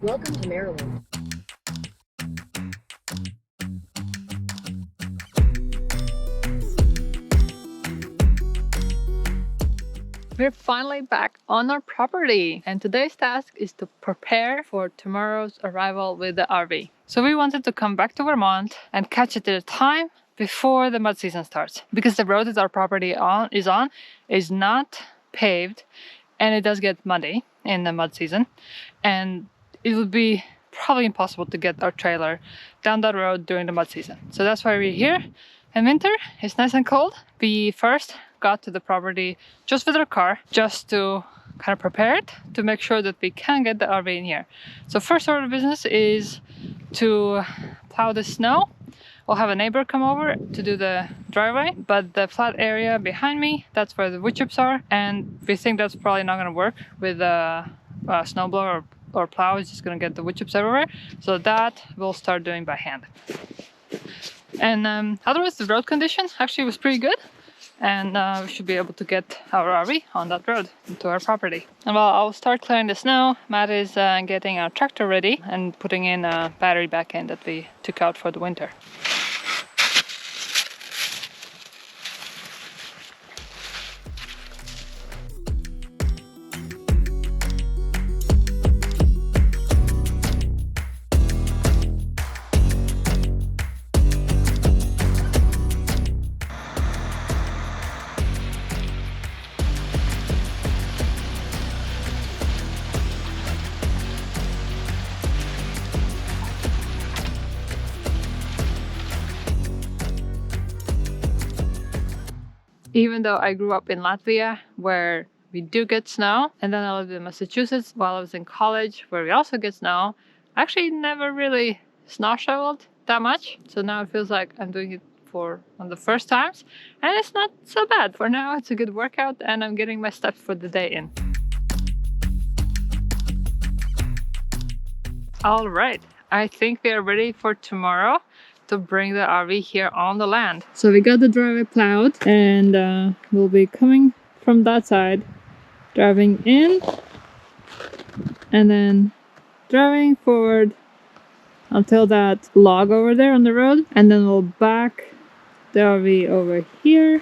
Welcome to Maryland. We're finally back on our property, and today's task is to prepare for tomorrow's arrival with the RV. So we wanted to come back to Vermont and catch it at a time before the mud season starts, because the road that our property is not paved, and it does get muddy in the mud season, and it would be probably impossible to get our trailer down that road during the mud season. So that's why we're here in winter. It's nice and cold. We first got to the property just with our car, just to kind of prepare it, to make sure that we can get the RV in here. So first order of business is to plow the snow. We'll have a neighbor come over to do the driveway, but the flat area behind me, that's where the wood chips are, and we think that's probably not going to work with a snowblower or plow. It's just going to get the wood chips everywhere. So that we'll start doing by hand. And otherwise, the road condition actually was pretty good, and we should be able to get our RV on that road into our property. And while I'll start clearing the snow, Matt is getting our tractor ready and putting in a battery back end that we took out for the winter. Even though I grew up in Latvia, where we do get snow, and then I lived in Massachusetts while I was in college, where we also get snow, I actually never really snow shoveled that much. So now it feels like I'm doing it for one of the first times, and it's not so bad. For now, it's a good workout, and I'm getting my steps for the day in. All right, I think we are ready for tomorrow to bring the RV here on the land. So we got the driveway plowed, and we'll be coming from that side, driving in, and then driving forward until that log over there on the road, and then we'll back the RV over here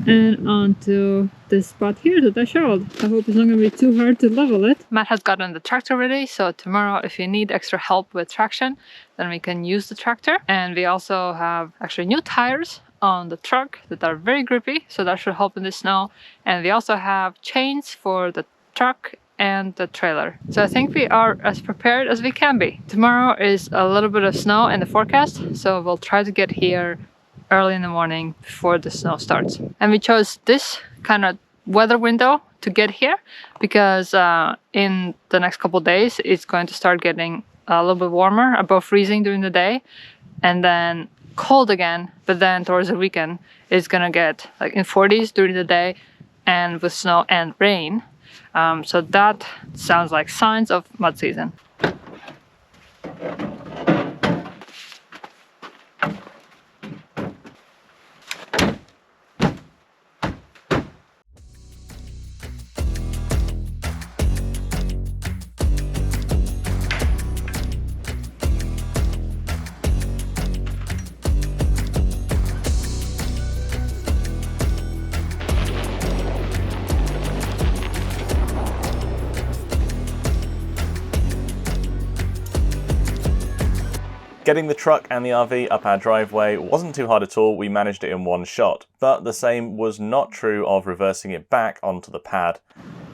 and onto this spot here that I showed. I hope it's not going to be too hard to level it. Matt has gotten the tractor ready, so tomorrow if you need extra help with traction, then we can use the tractor. And we also have actually new tires on the truck that are very grippy, so that should help in the snow. And we also have chains for the truck and the trailer. So I think we are as prepared as we can be. Tomorrow is a little bit of snow in the forecast, so we'll try to get here early in the morning before the snow starts. And we chose this kind of weather window to get here because in the next couple of days it's going to start getting a little bit warmer, above freezing during the day, and then cold again, but then towards the weekend it's gonna get like in 40s during the day, and with snow and rain. So that sounds like signs of mud season. Getting the truck and the RV up our driveway wasn't too hard at all. We managed it in one shot, but the same was not true of reversing it back onto the pad.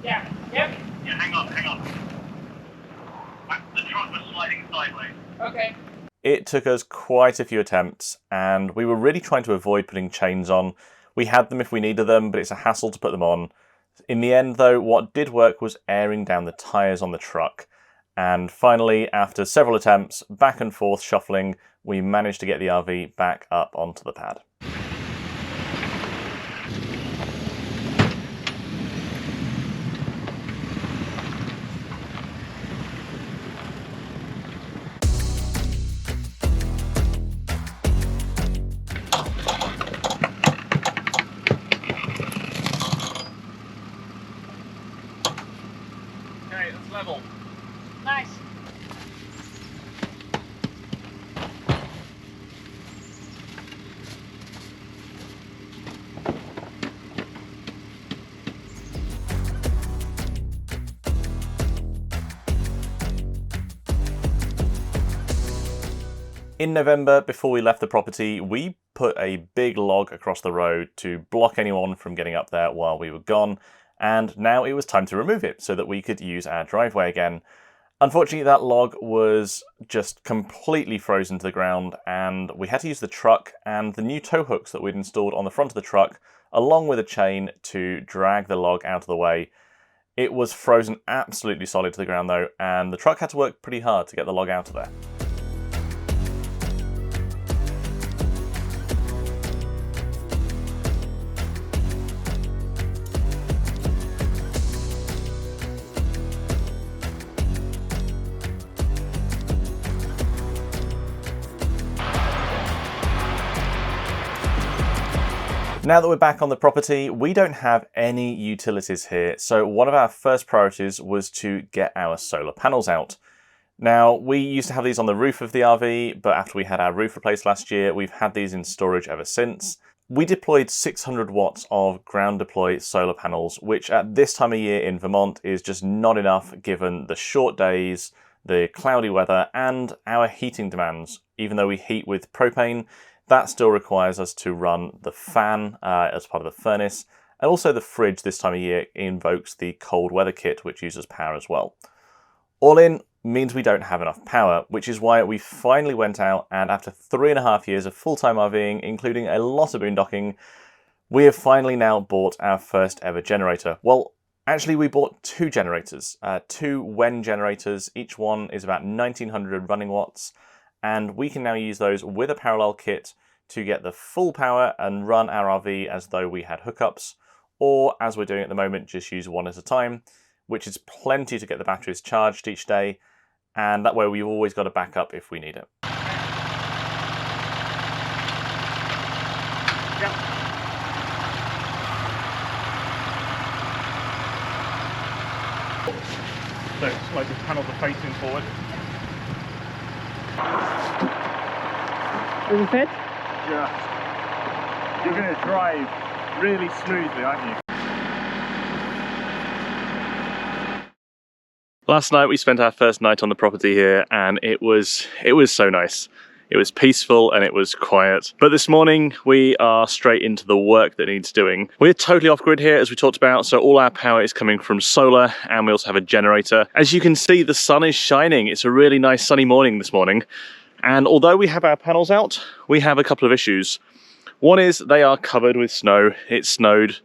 Yeah, hang on. The truck was sliding sideways. Okay. It took us quite a few attempts, and we were really trying to avoid putting chains on. We had them if we needed them, but it's a hassle to put them on. In the end, though, what did work was airing down the tyres on the truck. And finally, after several attempts, back and forth shuffling, we managed to get the RV back up onto the pad. level. Nice. In November, before we left the property, we put a big log across the road to block anyone from getting up there while we were gone, and now it was time to remove it so that we could use our driveway again. Unfortunately, that log was just completely frozen to the ground, and we had to use the truck and the new tow hooks that we'd installed on the front of the truck, along with a chain, to drag the log out of the way. It was frozen absolutely solid to the ground though, and the truck had to work pretty hard to get the log out of there. Now that we're back on the property, we don't have any utilities here, so one of our first priorities was to get our solar panels out. Now, we used to have these on the roof of the RV, but after we had our roof replaced last year, we've had these in storage ever since. We deployed 600 watts of ground deploy solar panels, which at this time of year in Vermont is just not enough given the short days, the cloudy weather, and our heating demands. Even though we heat with propane, that still requires us to run the fan as part of the furnace, and also the fridge this time of year invokes the cold weather kit, which uses power as well. All in means we don't have enough power, which is why we finally went out, and after 3.5 years of full-time RVing, including a lot of boondocking, we have finally now bought our first ever generator. Well, actually we bought 2 generators, 2 WEN generators. Each one is about 1900 running watts, and we can now use those with a parallel kit to get the full power and run our RV as though we had hookups, or as we're doing at the moment, just use one at a time, which is plenty to get the batteries charged each day, and that way we've always got a backup if we need it. Yep. So it's like the panels are facing forward. Does it fit? Yeah. You're going to drive really smoothly, aren't you? Last night we spent our first night on the property here, and it was so nice. It was peaceful and it was quiet. But this morning we are straight into the work that needs doing. We're totally off grid here, as we talked about, so all our power is coming from solar, and we also have a generator. As you can see, the sun is shining. It's a really nice sunny morning this morning. And although we have our panels out, we have a couple of issues. One is they are covered with snow. It snowed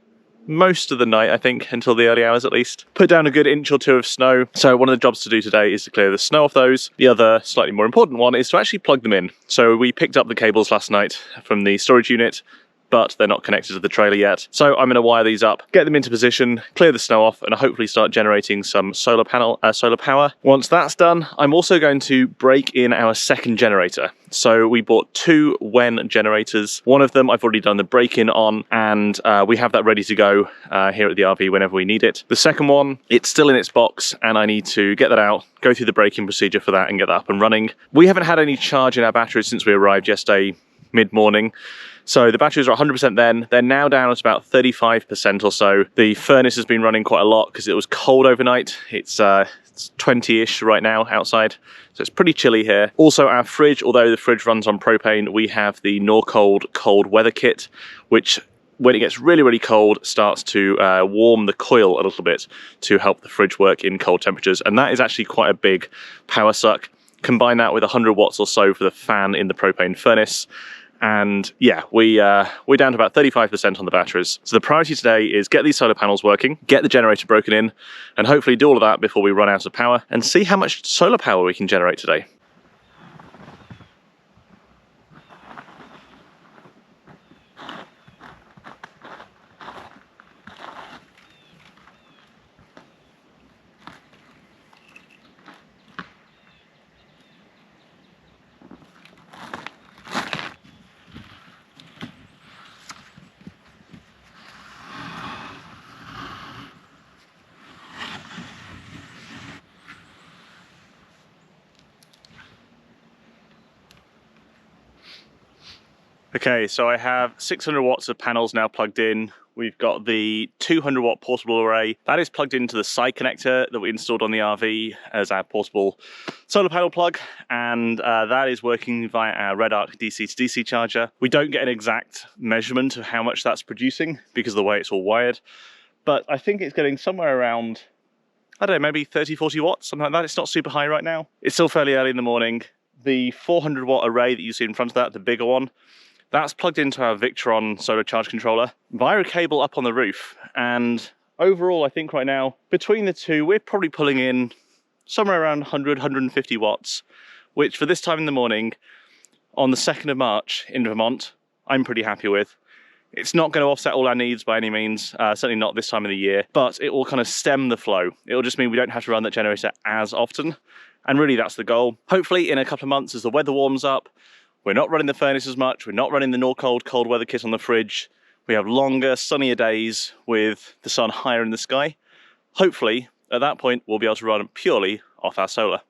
most of the night, I think, until the early hours at least. Put down a good inch or 2 of snow. So one of the jobs to do today is to clear the snow off those. The other, slightly more important one, is to actually plug them in. So we picked up the cables last night from the storage unit, but they're not connected to the trailer yet. So I'm going to wire these up, get them into position, clear the snow off, and hopefully start generating some solar power. Once that's done, I'm also going to break in our second generator. So we bought 2 WEN generators. One of them I've already done the break-in on, and we have that ready to go here at the RV whenever we need it. The second one, it's still in its box, and I need to get that out, go through the break-in procedure for that, and get that up and running. We haven't had any charge in our batteries since we arrived yesterday mid-morning. So the batteries are 100% then. They're now down at about 35% or so. The furnace has been running quite a lot because it was cold overnight. It's 20-ish right now outside, so it's pretty chilly here. Also our fridge, although the fridge runs on propane, we have the Norcold cold weather kit, which when it gets really, really cold, starts to warm the coil a little bit to help the fridge work in cold temperatures. And that is actually quite a big power suck. Combine that with 100 watts or so for the fan in the propane furnace, and yeah, we're down to about 35% on the batteries. So the priority today is get these solar panels working, get the generator broken in, and hopefully do all of that before we run out of power, and see how much solar power we can generate today. Okay, so I have 600 watts of panels now plugged in. We've got the 200 watt portable array. That is plugged into the side connector that we installed on the RV as our portable solar panel plug. And that is working via our Red Arc DC to DC charger. We don't get an exact measurement of how much that's producing because of the way it's all wired. But I think it's getting somewhere around, I don't know, maybe 30, 40 watts, something like that. It's not super high right now. It's still fairly early in the morning. The 400 watt array that you see in front of that, the bigger one, that's plugged into our Victron solar charge controller via a cable up on the roof. And overall, I think right now, between the two, we're probably pulling in somewhere around 100, 150 watts, which for this time in the morning, on the 2nd of March in Vermont, I'm pretty happy with. It's not going to offset all our needs by any means, certainly not this time of the year, but it will kind of stem the flow. It will just mean we don't have to run that generator as often. And really that's the goal. Hopefully in a couple of months as the weather warms up, we're not running the furnace as much, we're not running the Norcold cold weather kit on the fridge, we have longer, sunnier days with the sun higher in the sky. Hopefully, at that point, we'll be able to run purely off our solar.